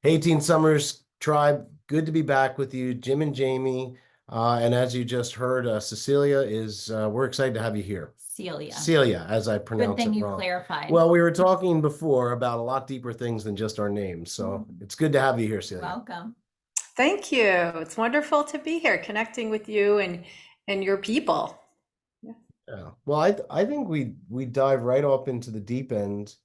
Hey, Teen Summers Tribe, good to be back with you, Jim and Jamie. And as you just heard, Cecilia we're excited to have you here. Celia. Celia, as I Good pronounce thing it you wrong. clarified. Well, we were talking before about a lot deeper things than just our names. So Mhm. it's good to have you here, Celia. Welcome. Thank you. It's wonderful to be here connecting with you and your people. Yeah. Yeah. Well, I think we dive right up into the deep end.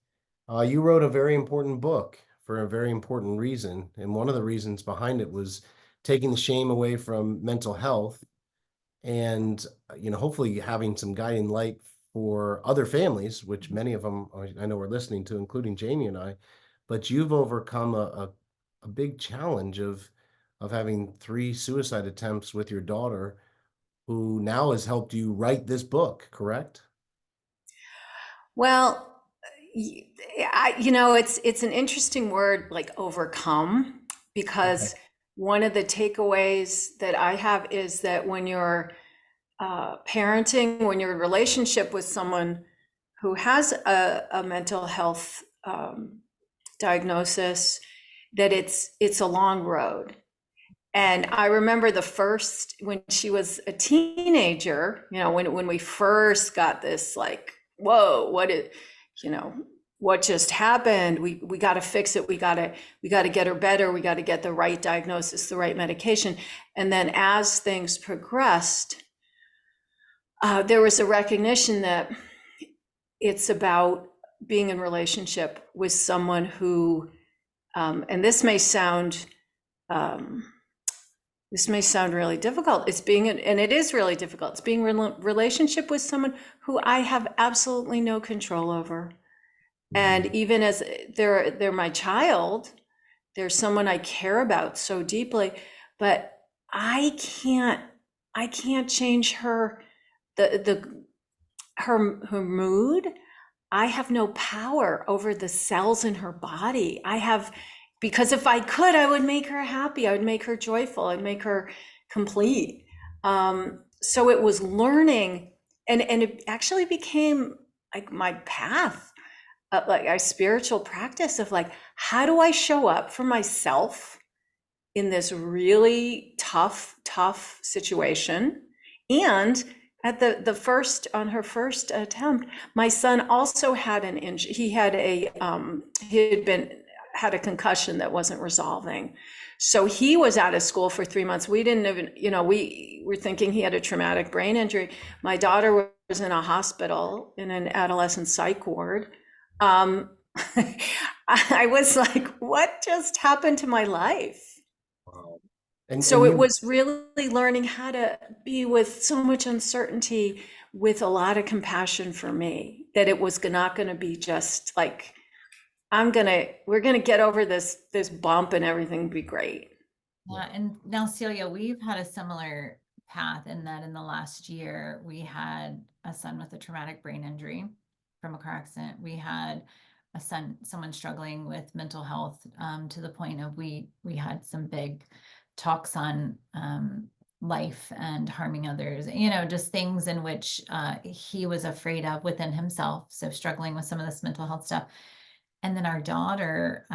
You wrote a very important book for a very important reason, and one of the reasons behind it was taking the shame away from mental health and hopefully having some guiding light for other families, which many of them I know we're listening to, including Jamie and I. But you've overcome a big challenge of having three suicide attempts with your daughter, who now has helped you write this book, correct? Well, it's an interesting word like overcome Okay. because one of the takeaways that I have is that when you're parenting, when you're in a relationship with someone who has a mental health diagnosis, that it's a long road. And I remember when she was a teenager, when we first got this, like, whoa, you know, what just happened? We got to fix it. We got to get her better. We got to get the right diagnosis, the right medication. And then as things progressed, there was a recognition that it's about being in relationship with someone who, and um, this may sound really difficult. And it is really difficult. It's being in a relationship with someone who I have absolutely no control over. And Mhm. even as they're my child, they're someone I care about so deeply, but I can't, I can't change the her mood. I have no power over the cells in her body. Because if I could, I would make her happy. I would make her joyful. I'd make her complete. So it was learning, and it actually became like my path, like a spiritual practice of like, how do I show up for myself in this really tough situation? And at the first on her first attempt, my son also had an injury. He had a concussion that wasn't resolving. So he was out of school for 3 months. We didn't even, we were thinking he had a traumatic brain injury. My daughter was in a hospital in an adolescent psych ward. Um, I was like, what just happened to my life? Wow. And So and it you was really learning how to be with so much uncertainty, with a lot of compassion for me, that it was not going to be just like, we're going to get over this bump and everything will be great. Yeah, and now Celia, we've had a similar path in that in the last year we had a son with a traumatic brain injury from a car accident. We had someone struggling with mental health, to the point of we had some big talks on life and harming others, just things in which he was afraid of within himself. So struggling with some of this mental health stuff. And then our daughter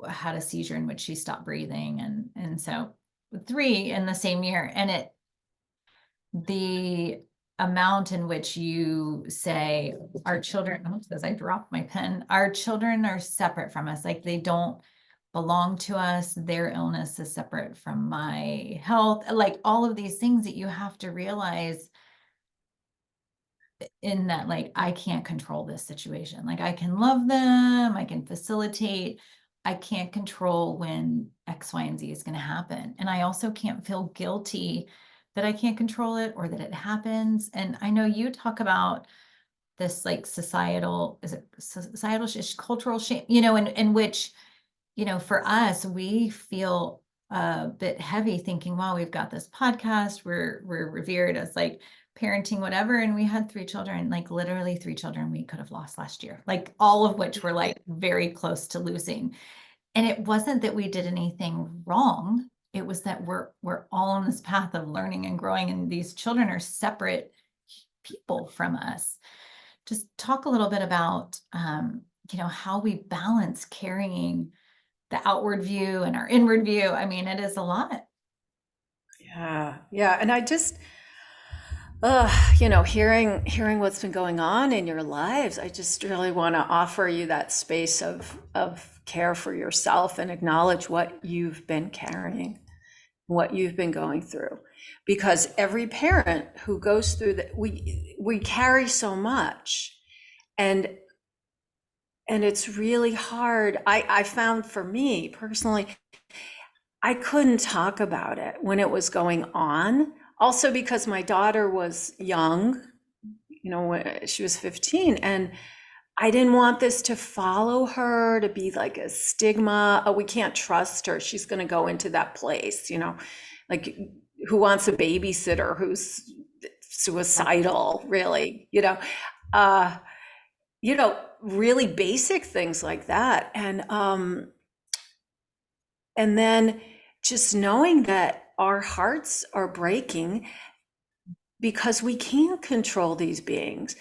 had a seizure in which she stopped breathing, and so three in the same year. And the amount in which you say our children, as I dropped my pen, our children are separate from us, like they don't belong to us, their illness is separate from my health, like all of these things that you have to realize in that, like, I can't control this situation. Like, I can love them, I can facilitate. I can't control when X, Y, and Z is going to happen. And I also can't feel guilty that I can't control it or that it happens. And I know you talk about this, like, is it societal, cultural shame, in which, for us, we feel a bit heavy thinking, wow, we've got this podcast, we're revered as like parenting, whatever. And we had three children, like literally three children we could have lost last year, like all of which were like very close to losing. And it wasn't that we did anything wrong. It was that we're all on this path of learning and growing, and these children are separate people from us. Just talk a little bit about how we balance carrying the outward view and our inward view. I mean, it is a lot. Yeah, yeah. And I just, hearing what's been going on in your lives, I just really want to offer you that space of care for yourself and acknowledge what you've been carrying, what you've been going through. Because every parent who goes through that, we carry so much, and it's really hard. I found, for me personally, I couldn't talk about it when it was going on. Also because my daughter was young, when she was 15, and I didn't want this to follow her, to be like a stigma. Oh, we can't trust her. She's going to go into that place, like, who wants a babysitter who's suicidal, really, uh, really basic things like that. And then just knowing that our hearts are breaking because we can't control these beings.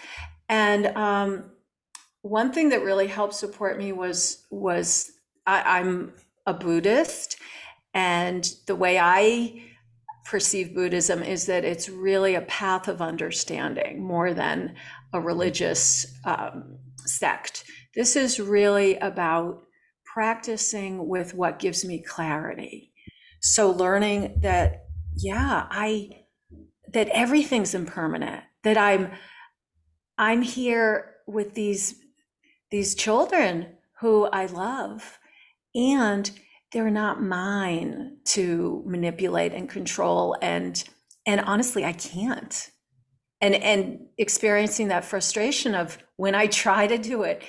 And one thing that really helped support me was I'm a Buddhist, and the way I perceive Buddhism is that it's really a path of understanding more than a religious sect. This is really about practicing with what gives me clarity. So learning that, that everything's impermanent, that I'm here with these children who I love, and they're not mine to manipulate and control. And honestly, I can't. And experiencing that frustration of, when I try to do it,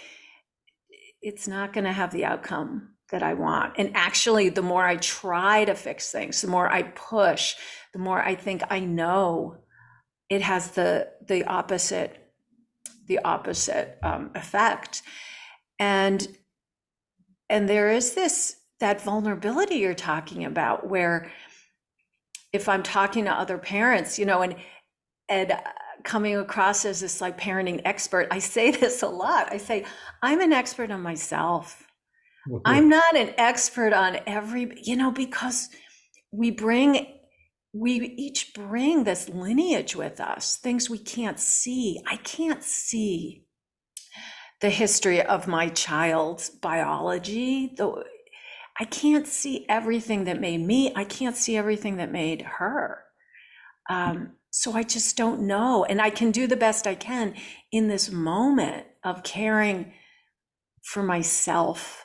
it's not going to have the outcome that I want. And actually, the more I try to fix things, the more I push, the more I think I know, it has the opposite effect. And there is that vulnerability you're talking about, where if I'm talking to other parents, and coming across as this like parenting expert, I say this a lot. I say, I'm an expert on myself. I'm not an expert on because we each bring this lineage with us, things we can't see. I can't see the history of my child's biology. I can't see everything that made me. I can't see everything that made her. So I just don't know. And I can do the best I can in this moment of caring for myself,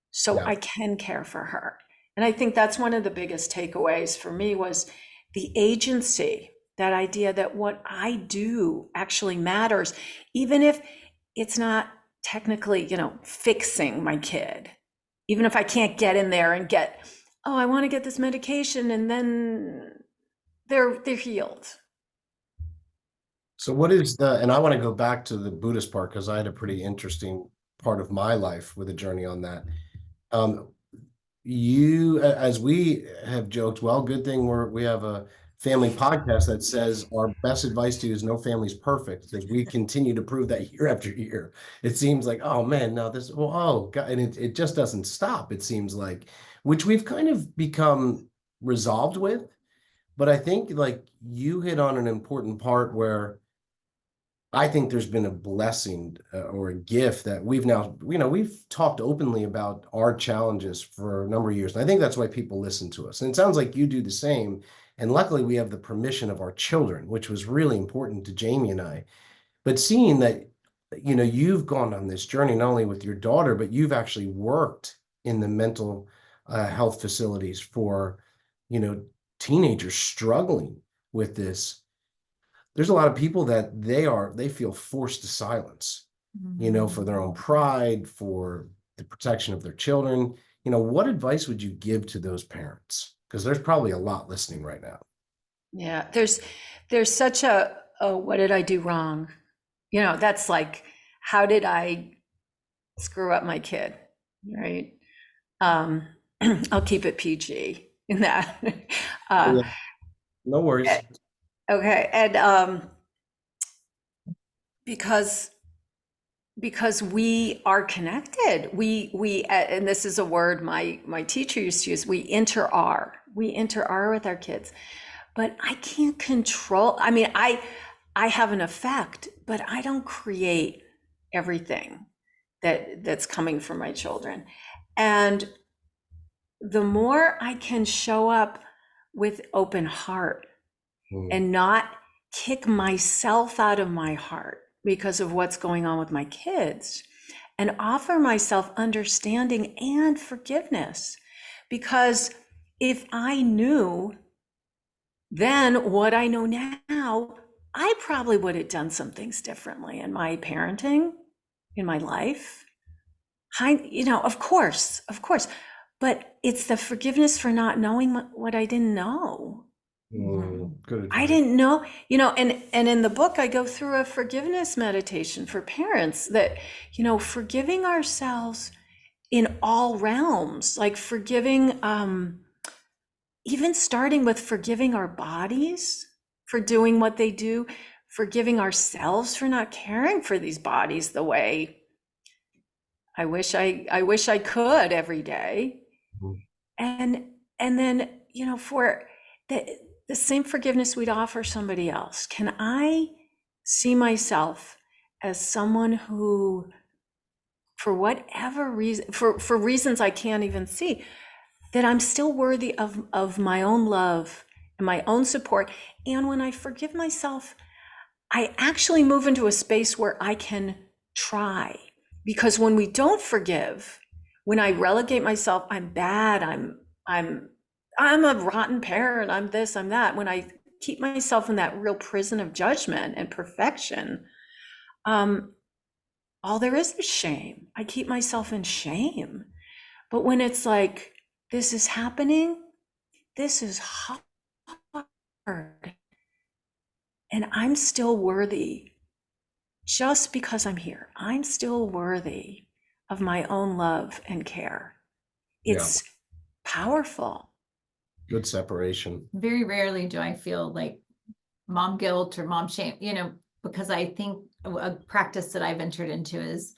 so I can care for her. And I think that's one of the biggest takeaways for me, was the agency, that idea that what I do actually matters, even if it's not technically, fixing my kid. Even if I can't get in there and I want to get this medication, and then they're healed. So what is and I want to go back to the Buddhist part, because I had a pretty interesting part of my life with a journey on that. As we have joked, well, good thing we have a family podcast that says our best advice to you is no family's perfect, because we continue to prove that year after year. It seems like, oh man, no, God, and it just doesn't stop, it seems like, which we've kind of become resolved with. But I think, like, you hit on an important part where I think there's been a blessing or a gift that we've now, we've talked openly about our challenges for a number of years. And I think that's why people listen to us. And it sounds like you do the same. And luckily, we have the permission of our children, which was really important to Jamie and I. But seeing that, you've gone on this journey, not only with your daughter, but you've actually worked in the mental health facilities for, teenagers struggling with this. There's a lot of people that they feel forced to silence, for their own pride, for the protection of their children. What advice would you give to those parents? Because there's probably a lot listening right now. Yeah, there's such a, oh, what did I do wrong? That's like, how did I screw up my kid, right? I'll keep it PG in that. No worries. Okay, and because because we are connected. And this is a word my teacher used to use, we inter-are with our kids. But I can't control, I mean, I have an effect, but I don't create everything that's coming from my children. And the more I can show up with open heart and not kick myself out of my heart because of what's going on with my kids, and offer myself understanding and forgiveness. Because if I knew then what I know now, I probably would have done some things differently in my parenting, in my life. Of course, but it's the forgiveness for not knowing what I didn't know. Good I advice. didn't know, and in the book, I go through a forgiveness meditation for parents that, forgiving ourselves in all realms, like forgiving, even starting with forgiving our bodies for doing what they do, forgiving ourselves for not caring for these bodies the way I wish I could every day. And then, for the same forgiveness we'd offer somebody else. Can I see myself as someone who, for whatever reason, for reasons I can't even see, that I'm still worthy of my own love and my own support. And when I forgive myself, I actually move into a space where I can try. Because when we don't forgive, when I relegate myself, I'm bad, I'm a rotten parent, I'm this, I'm that. When I keep myself in that real prison of judgment and perfection, all there is shame. I keep myself in shame. But when it's like, this is happening, this is hard, and I'm still worthy just because I'm here. I'm still worthy of my own love and care. It's powerful. Good separation. Very rarely do I feel like mom guilt or mom shame, because I think a practice that I've entered into is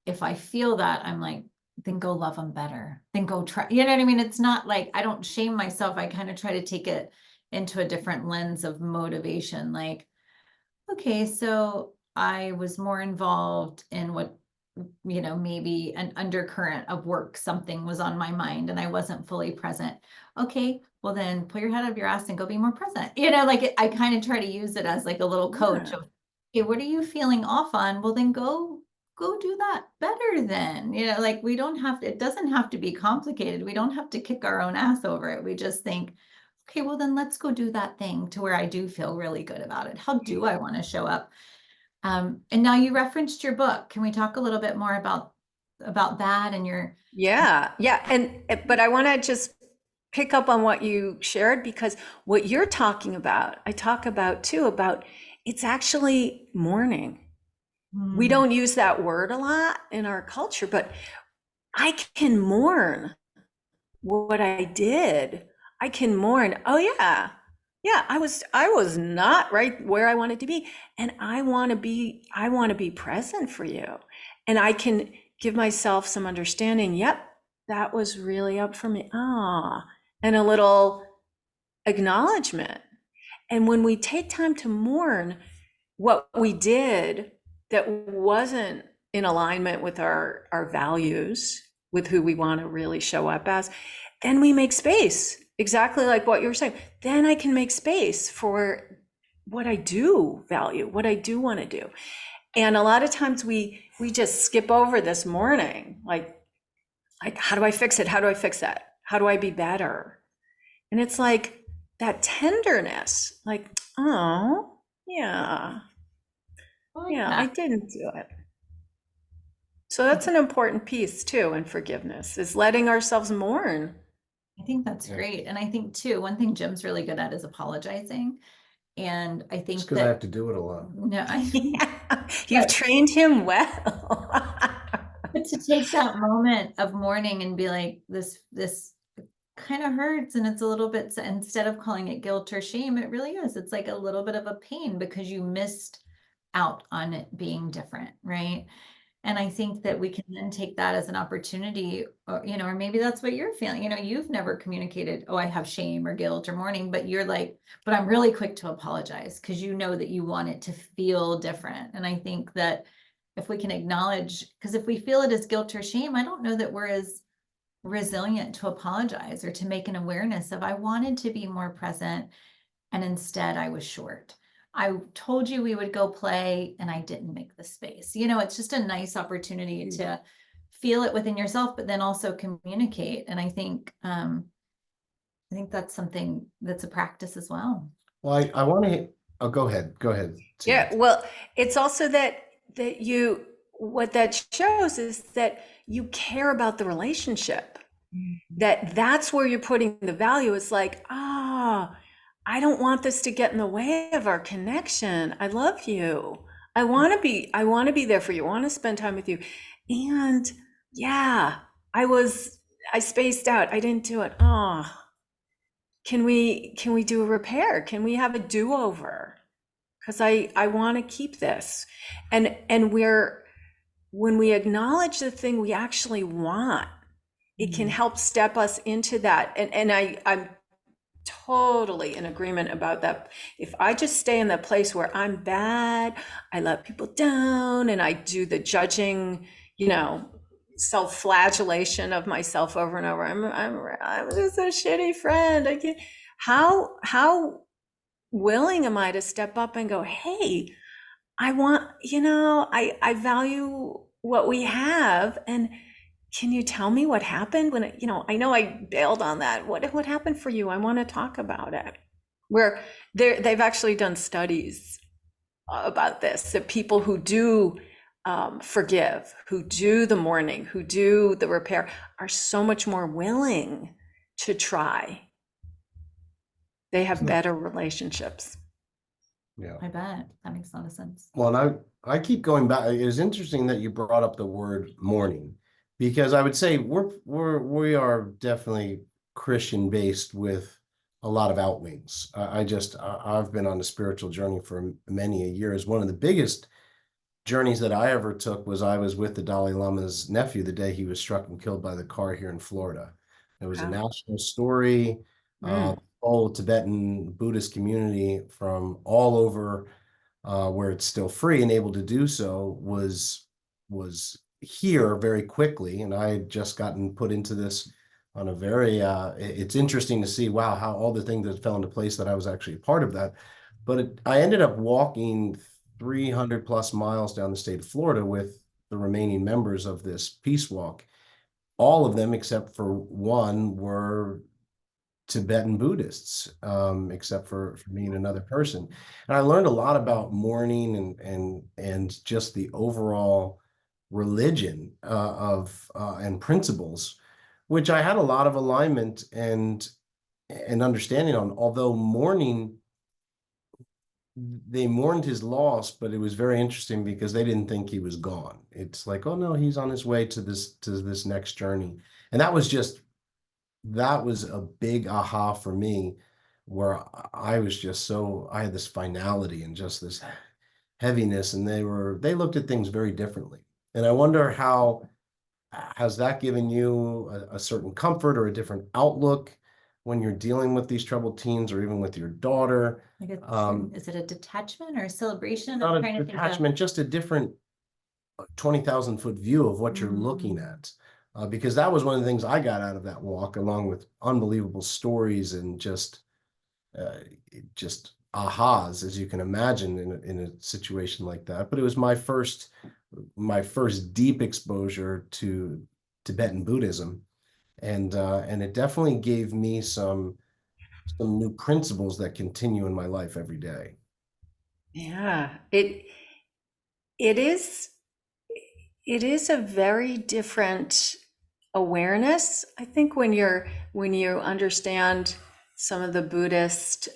if I feel that, I'm like, then go love them better, then go try, you know what I mean? It's not like I don't shame myself. I kind of try to take it into a different lens of motivation. Like, okay, so I was more involved in what, maybe an undercurrent of work, something was on my mind and I wasn't fully present. Okay, well then pull your head out of your ass and go be more present. I kind of try to use it as like a little coach of, okay, what are you feeling off on? Well, then go do that better then. We don't have to, it doesn't have to be complicated. We don't have to kick our own ass over it. We just think, okay, well then let's go do that thing to where I do feel really good about it. How do I want to show up? And now you referenced your book. Can we talk a little bit more about that and your? Yeah. But I want to just pick up on what you shared, because what you're talking about, I talk about too, about it's actually mourning. We don't use that word a lot in our culture, but I can mourn what I did. I can mourn, oh yeah, I was not right where I wanted to be, and I want to be present for you. And I can give myself some understanding, yep, that was really up for me. And a little acknowledgement. And when we take time to mourn what we did that wasn't in alignment with our values, with who we want to really show up as, then we make space, exactly like what you were saying. Then I can make space for what I do value, what I do want to do. And a lot of times we just skip over this mourning, like how do I fix it? How do I fix that? How do I be better? And it's like that tenderness, like, oh, yeah, I didn't do it. So that's an important piece too in forgiveness, is letting ourselves mourn. I think that's great. And I think too, one thing Jim's really good at is apologizing. And I think because I have to do it a lot. No, You've trained him well. But to take that moment of mourning and be like, this kind of hurts, and it's a little bit, instead of calling it guilt or shame, it really is. It's like a little bit of a pain because you missed out on it being different, right? And I think that we can then take that as an opportunity, or, you know, or maybe that's what you're feeling. You know, you've never communicated, oh, I have shame or guilt or mourning, but you're like, but I'm really quick to apologize because you know that you want it to feel different. And I think that if we can acknowledge, because if we feel it as guilt or shame, I don't know that we're as resilient to apologize or to make an awareness of, I wanted to be more present and instead I was short. I told you we would go play and I didn't make the space. You know, it's just a nice opportunity to feel it within yourself, but then also communicate. And I think that's something that's a practice as well. Well, I want to, oh, go ahead. Go ahead. Celia. Yeah, well, it's also that you, what that shows is that you care about the relationship. That's where you're putting the value. It's like, I don't want this to get in the way of our connection. I love you. I want to be there for you. I want to spend time with you. And yeah, I spaced out. I didn't do it. Can we do a repair? Can we have a do-over? Because I want to keep this. And when we acknowledge the thing we actually want, it can help step us into that. And I'm totally in agreement about that. If I just stay in the place where I'm bad, I let people down, and I do the judging, you know, self-flagellation of myself over and over. I'm just a shitty friend. I can't. How willing am I to step up and go, hey, I want, you know, I value what we have, and can you tell me what happened when, you know I bailed on that. What happened for you? I want to talk about it. Where they've actually done studies about this, that people who do forgive, who do the mourning, who do the repair, are so much more willing to try. They have better relationships. Yeah. I bet that makes a lot of sense. Well, and I keep going back. It is interesting that you brought up the word mourning, because I would say we are definitely Christian based with a lot of outwings. I've been on a spiritual journey for many a years. One of the biggest journeys that I ever took was I was with the Dalai Lama's nephew the day he was struck and killed by the car here in Florida. It was a Wow. national story. Mm. Whole Tibetan Buddhist community from all over, where it's still free and able to do so, was here very quickly. And I had just gotten put into this on a very it's interesting to see, wow, how all the things that fell into place, that I was actually a part of that. But I ended up walking 300 plus miles down the state of Florida with the remaining members of this peace walk. All of them, except for one, were Tibetan Buddhists, except for me and another person. And I learned a lot about mourning and just the overall religion of and principles, which I had a lot of alignment and understanding on. Although mourning, they mourned his loss, but it was very interesting because they didn't think he was gone. It's like, oh no, he's on his way to this next journey. And that was a big aha for me, where I was just I had this finality and just this heaviness, and they looked at things very differently. And I wonder, how has that given you a certain comfort or a different outlook when you're dealing with these troubled teens, or even with your daughter? Like is it a detachment or a celebration? Not I'm a trying to think of. detachment, just a different 20,000 foot view of what you're looking at. Because that was one of the things I got out of that walk, along with unbelievable stories and just ahas, as you can imagine, in a situation like that. But it was my first deep exposure to Tibetan Buddhism, and it definitely gave me some new principles that continue in my life every day. Yeah, it is a very different awareness, I think, when you understand some of the Buddhist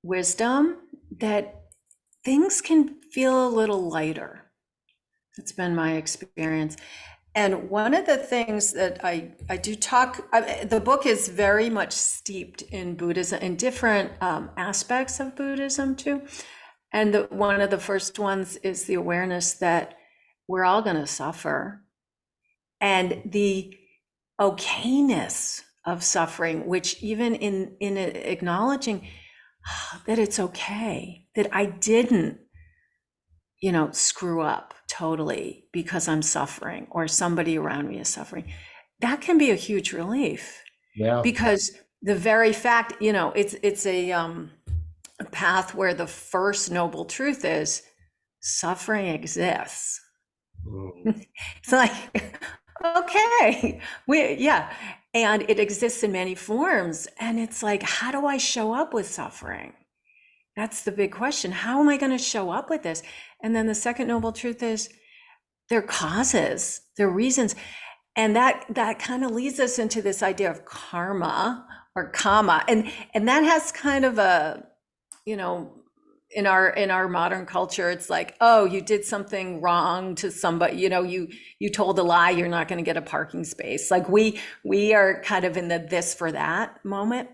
wisdom, that things can feel a little lighter. It's been my experience. And one of the things that I do talk, the book is very much steeped in Buddhism, in different aspects of Buddhism too. And one of the first ones is the awareness that we're all going to suffer, and the okayness of suffering, which even in acknowledging that it's okay, that I didn't, screw up totally because I'm suffering or somebody around me is suffering, that can be a huge relief. Yeah. Because the very fact, it's a path where the first noble truth is suffering exists. Mm. It's like, okay, and it exists in many forms. And it's like, how do I show up with suffering? That's the big question. How am I going to show up with this? And then the second noble truth is there are causes, there are reasons. And that kind of leads us into this idea of karma or kama. And that has kind of a, in our modern culture, it's like, oh, you did something wrong to somebody, you told a lie, you're not going to get a parking space. Like we are kind of in the this for that moment.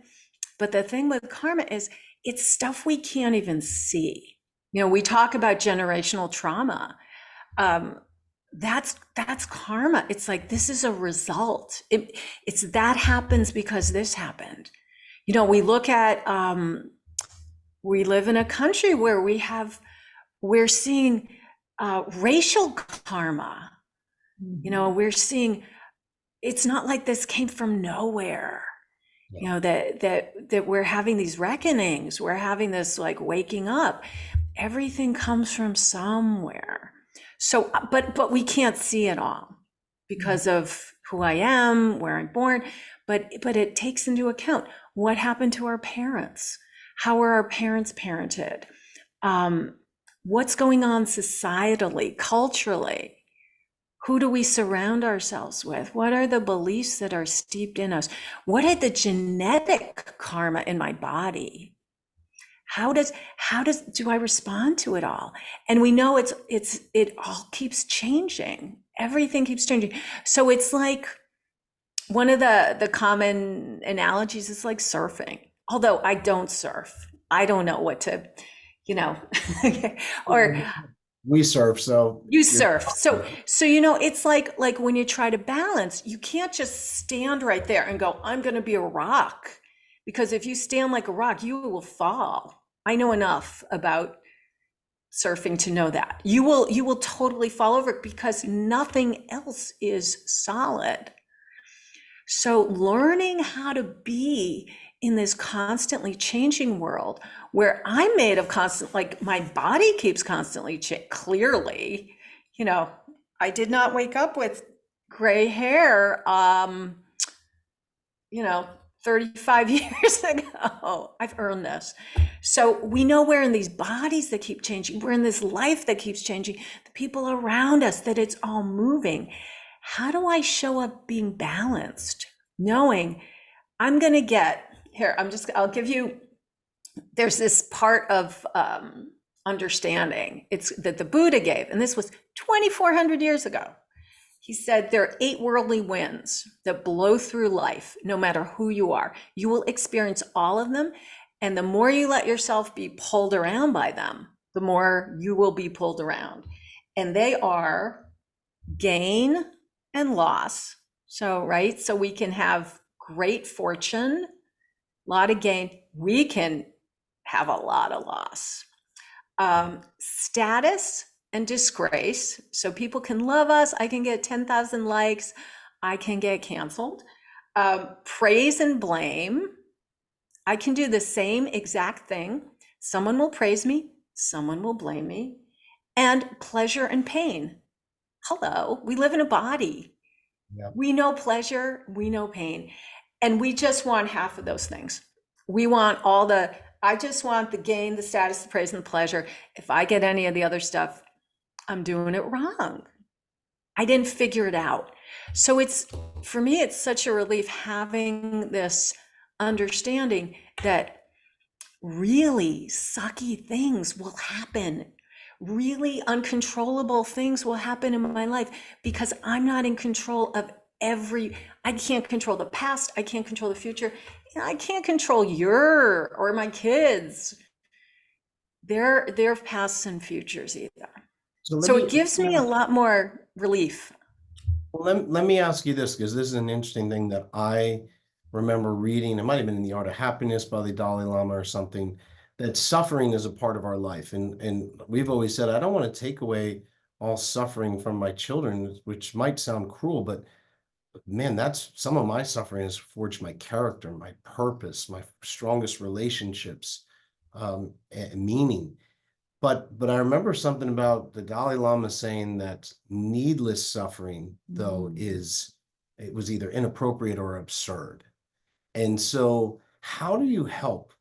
But the thing with karma is it's stuff we can't even see. We talk about generational trauma. That's karma. It's like, this is a result. It's that happens because this happened. We look at, we live in a country where we're seeing racial karma. We're seeing, it's not like this came from nowhere. That we're having these reckonings, we're having this like waking up. Everything comes from somewhere. So, but we can't see it all because of who I am, where I'm born. But it takes into account what happened to our parents. How were our parents parented? What's going on societally, culturally? Who do we surround ourselves with? What are the beliefs that are steeped in us? What are the genetic karma in my body? How do I respond to it all? And we know it all keeps changing. Everything keeps changing. So it's like one of the common analogies is like surfing. Although I don't surf, I don't know what to, or We surf, so you surf. So it's like when you try to balance, you can't just stand right there and go, I'm going to be a rock, because if you stand like a rock, you will fall. I know enough about surfing to know that you will totally fall over because nothing else is solid. So learning how to be in this constantly changing world where I'm made of constant, like my body keeps constantly clearly, I did not wake up with gray hair, 35 years ago. I've earned this. So we know we're in these bodies that keep changing. We're in this life that keeps changing. The people around us, that it's all moving. How do I show up being balanced, knowing I'm going to get here? I'll give you, there's this part of understanding it's that the Buddha gave, and this was 2,400 years ago. He said there are 8 worldly winds that blow through life, no matter who you are. You will experience all of them. And the more you let yourself be pulled around by them, the more you will be pulled around. And they are gain and loss. So, right? So we can have great fortune, a lot of gain. We can have a lot of loss. Status and disgrace. So people can love us. I can get 10,000 likes. I can get canceled. Praise and blame. I can do the same exact thing. Someone will praise me. Someone will blame me. And pleasure and pain. Hello, we live in a body. Yeah. We know pleasure, we know pain. And we just want half of those things. We want I just want the gain, the status, the praise, and the pleasure. If I get any of the other stuff, I'm doing it wrong. I didn't figure it out. So for me, it's such a relief having this understanding that really sucky things will happen. Really uncontrollable things will happen in my life because I'm not in control of I can't control the past. I can't control the future. I can't control your or my kids. their pasts and futures either. So let So me it gives me a lot more relief. well, let me ask you this, because this is an interesting thing that I remember reading. It might have been in The Art of Happiness by the Dalai Lama or something, that suffering is a part of our life. And we've always said, I don't want to take away all suffering from my children, which might sound cruel, but man, that's some of my suffering has forged my character, my purpose, my strongest relationships, and meaning. But I remember something about the Dalai Lama saying that needless suffering, though, is it was either inappropriate or absurd. And so, how do you help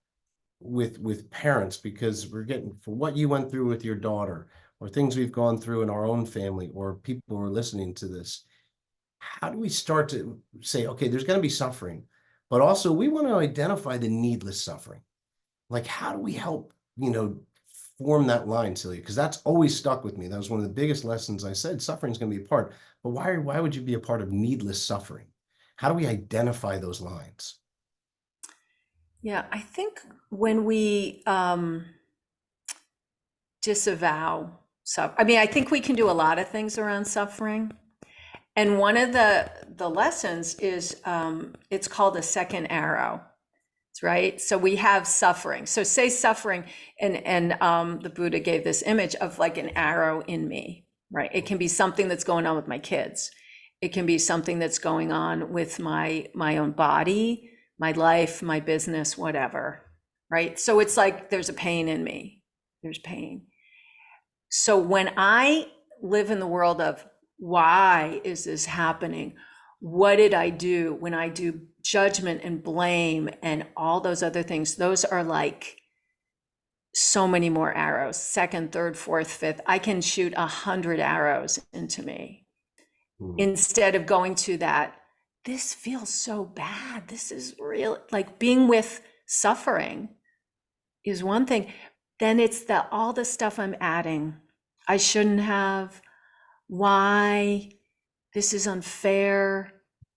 with parents? Because we're getting for what you went through with your daughter, or things we've gone through in our own family, or people who are listening to this. How do we start to say, okay, there's going to be suffering, but also we want to identify the needless suffering? Like, how do we help, form that line, Celia? Because that's always stuck with me. That was one of the biggest lessons. I said suffering is going to be a part, but why would you be a part of needless suffering? How do we identify those lines? Yeah, I think when we disavow I mean, I think we can do a lot of things around suffering. And one of the lessons is it's called a second arrow, right? So we have suffering. So say suffering, and the Buddha gave this image of like an arrow in me, right? It can be something that's going on with my kids. It can be something that's going on with my own body, my life, my business, whatever, right? So it's like there's a pain in me. There's pain. So when I live in the world of why is this happening? What did I do? When I do judgment and blame and all those other things, those are like so many more arrows, second, third, fourth, fifth. I can shoot 100 arrows into me instead of going to that. This feels so bad. This is real. Like being with suffering is one thing. Then it's all the stuff I'm adding. I shouldn't have. Why? This is unfair.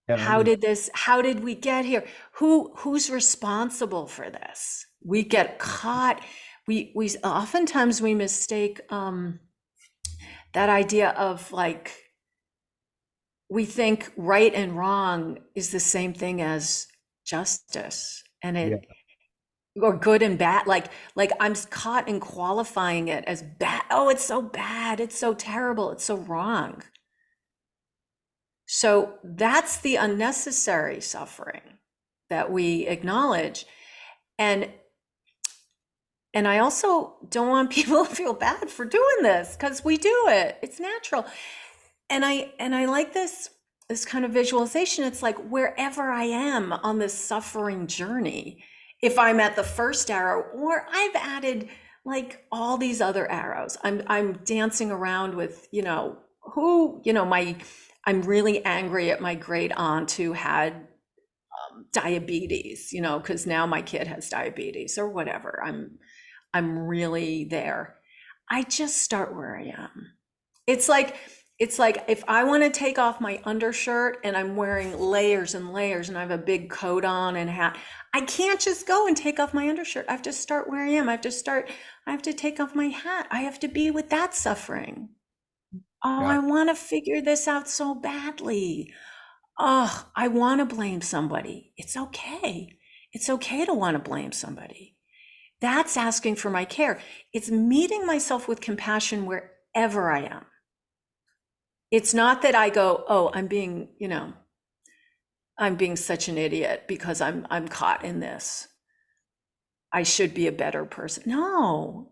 Yeah, How did we get here? Who's responsible for this? We get caught. We oftentimes we mistake that idea of like, we think right and wrong is the same thing as justice, and or good and bad. Like I'm caught in qualifying it as bad. Oh, it's so bad. It's so terrible. It's so wrong. So that's the unnecessary suffering that we acknowledge. And I also don't want people to feel bad for doing this, because we do it. It's natural. And I like this kind of visualization. It's like wherever I am on this suffering journey, if I'm at the first arrow or I've added like all these other arrows, I'm dancing around with, I'm really angry at my great aunt who had diabetes, because now my kid has diabetes or whatever. I'm really there. I just start where I am. It's like if I want to take off my undershirt and I'm wearing layers and layers and I have a big coat on and hat, I can't just go and take off my undershirt. I have to start where I am. I have to take off my hat. I have to be with that suffering. Oh, I want to figure this out so badly. Oh, I want to blame somebody. It's okay. It's okay to want to blame somebody. That's asking for my care. It's meeting myself with compassion wherever I am. It's not that I go, oh, I'm being such an idiot because I'm caught in this. I should be a better person. No,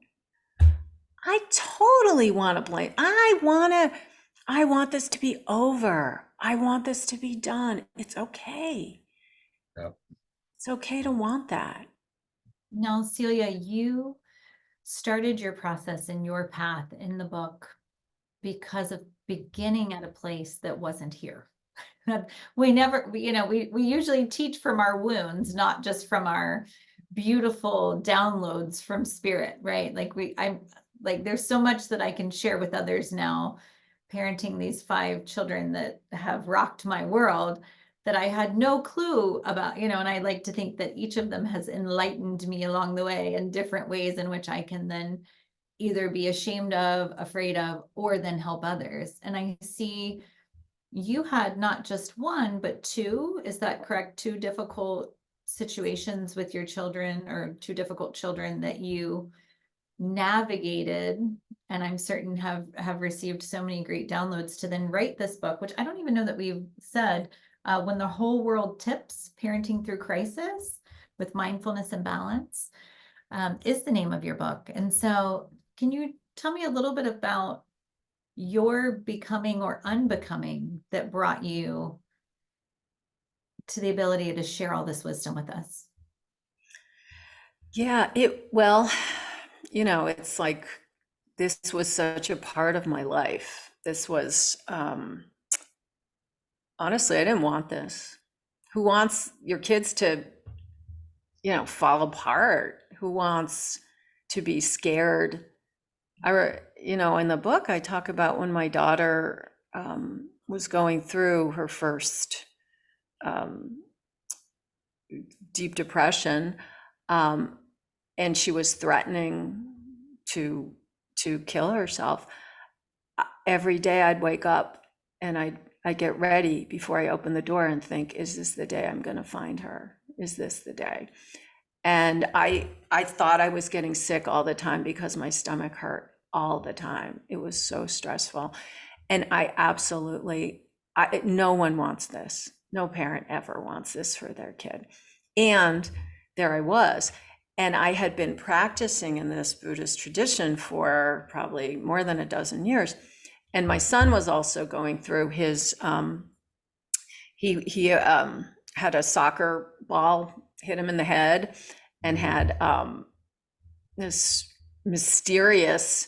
I totally want to blame. I want this to be over. I want this to be done. It's okay. Yep. It's okay to want that. Now, Celia, you started your process and your path in the book because of beginning at a place that wasn't here. We usually teach from our wounds, not just from our beautiful downloads from spirit, right? There's so much that I can share with others now, parenting these 5 children that have rocked my world. that I had no clue about, and I like to think that each of them has enlightened me along the way in different ways in which I can then either be ashamed of, afraid of, or then help others. And I see you had not just one, but two, is that correct? Two difficult situations with your children, or two difficult children that you navigated, and I'm certain have received so many great downloads to then write this book, which I don't even know that we've said, When the Whole World Tips, Parenting Through Crisis with Mindfulness and Balance, is the name of your book. And so can you tell me a little bit about your becoming or unbecoming that brought you to the ability to share all this wisdom with us? Yeah, it's like this was such a part of my life. This was, honestly, I didn't want this. Who wants your kids to, fall apart? Who wants to be scared? In the book, I talk about when my daughter was going through her first deep depression, and she was threatening to kill herself. Every day I'd wake up and I'd get ready before I open the door and think, is this the day I'm going to find her? Is this the day? And I thought I was getting sick all the time because my stomach hurt all the time. It was so stressful. And no one wants this. No parent ever wants this for their kid. And there I was. And I had been practicing in this Buddhist tradition for probably more than a dozen years. And my son was also going through his, he had a soccer ball hit him in the head and had this mysterious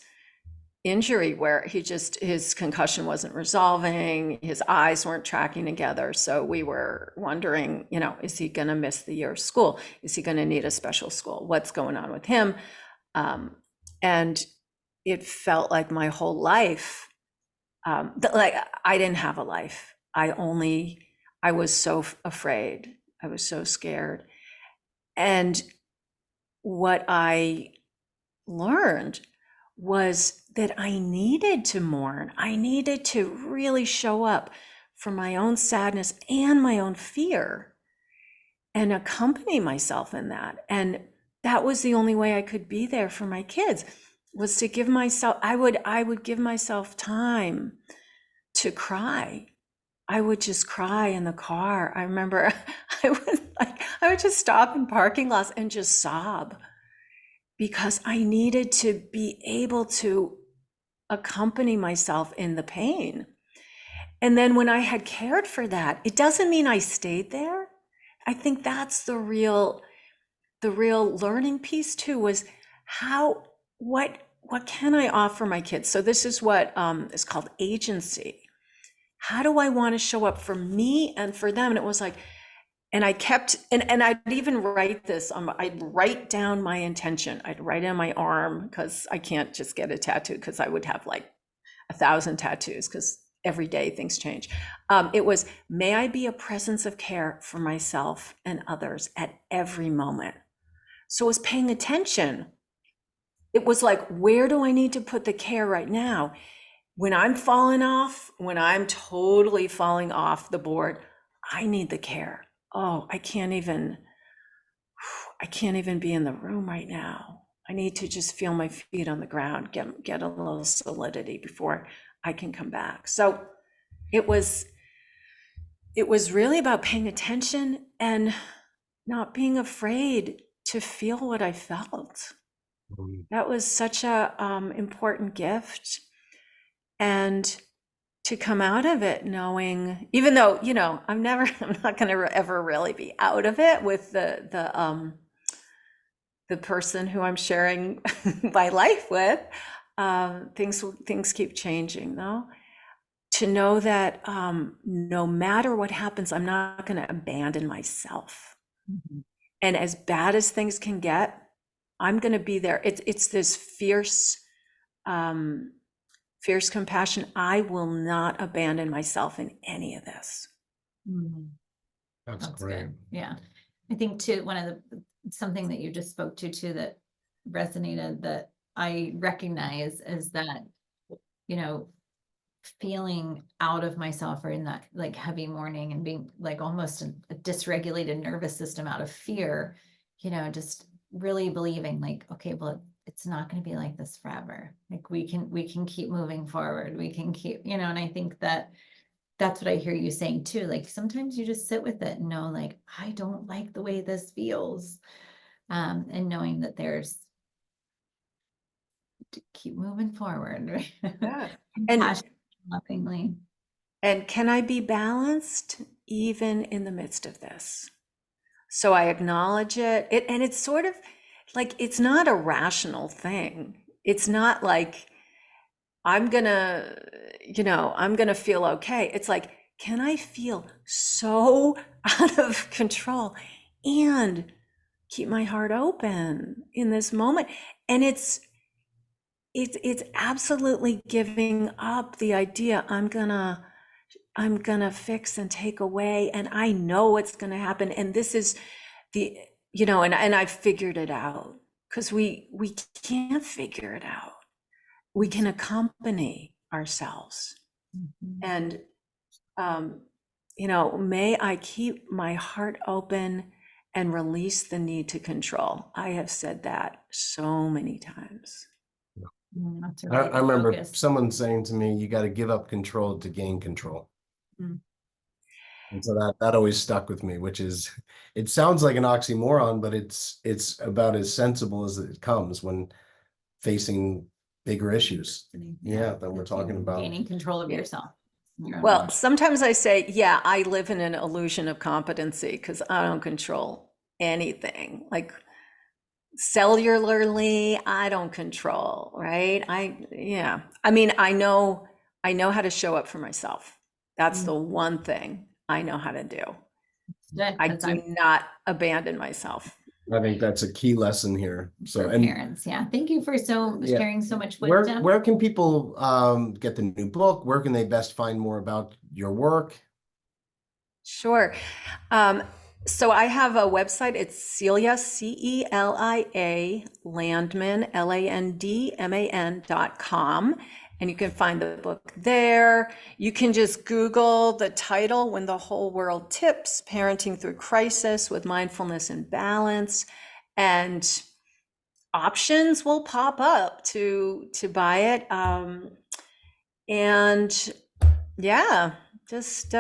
injury where his concussion wasn't resolving, his eyes weren't tracking together. So we were wondering, is he going to miss the year of school? Is he going to need a special school? What's going on with him? And it felt like my whole life, like I didn't have a life. I was so afraid. I was so scared. And what I learned was that I needed to mourn. I needed to really show up for my own sadness and my own fear and accompany myself in that. And that was the only way I could be there for my kids, was to give myself, I would give myself time to cry. I would just cry in the car. I remember I would just stop in parking lots and just sob, because I needed to be able to accompany myself in the pain. And then when I had cared for that, it doesn't mean I stayed there. I think that's the real learning piece too, was what can I offer my kids? So this is what is called agency. How do I want to show up for me and for them? And it was like, and I kept, and I'd even write this, I'd write down my intention. I'd write it on my arm, because I can't just get a tattoo, because I would have like 1,000 tattoos, because every day things change. It was, may I be a presence of care for myself and others at every moment. So it was paying attention. It was like, where do I need to put the care right now? When I'm falling off, when I'm totally falling off the board, I need the care. Oh, I can't even be in the room right now. I need to just feel my feet on the ground, get a little solidity before I can come back. So it was really about paying attention and not being afraid to feel what I felt. That was such a important gift. And to come out of it knowing, even though, I'm not going to ever really be out of it with the person who I'm sharing my life with, things keep changing though. To know that no matter what happens, I'm not going to abandon myself. Mm-hmm. And as bad as things can get, I'm going to be there. It's this fierce compassion. I will not abandon myself in any of this. Mm-hmm. That's That's great. good. Yeah. I think too, something that you just spoke to too, that resonated, that I recognize, is that, you know, feeling out of myself, or in that like heavy morning, and being like almost a dysregulated nervous system out of fear, just really believing like, okay, well, it's not going to be like this forever. Like we can keep moving forward. We can keep, and I think that's what I hear you saying too. Like sometimes you just sit with it and know, like, I don't like the way this feels. And knowing that there's to keep moving forward, right? Yeah. Compassion, lovingly. And can I be balanced even in the midst of this? So I acknowledge it. And it's sort of like, it's not a rational thing. It's not like I'm gonna, I'm gonna feel okay. It's like, can I feel so out of control and keep my heart open in this moment? And it's absolutely giving up the idea I'm gonna fix and take away, and I know what's gonna happen. And this is the, and I've figured it out, because we can't figure it out. We can accompany ourselves. Mhm. And may I keep my heart open and release the need to control. I have said that so many times. That's a I really good remember focus. someone saying to me, you got to give up control to gain control. Mm. And so that always stuck with me, which is, it sounds like an oxymoron, but it's about as sensible as it comes when facing bigger issues. Yeah, that we're talking about. Gaining control of Yeah. yourself. Your own Well, life. sometimes I say, yeah, I live in an illusion of competency because I don't control anything. Like cellularly, I don't control, right? I mean, I know how to show up for myself. That's the one thing I know how to do. Good, I 'cause do not abandon myself. I think that's a key lesson here. So, for and parents, yeah. Thank you for yeah, sharing so much where wisdom. where can people get the new book? Where can they best find more about your work? Sure. So I have a website. It's Celia, Celia Landman, LANDMAN.com. And you can find the book there. You can just Google the title, When the Whole World Tips, Parenting Through Crisis with Mindfulness and Balance. And options will pop up to buy it. And yeah, just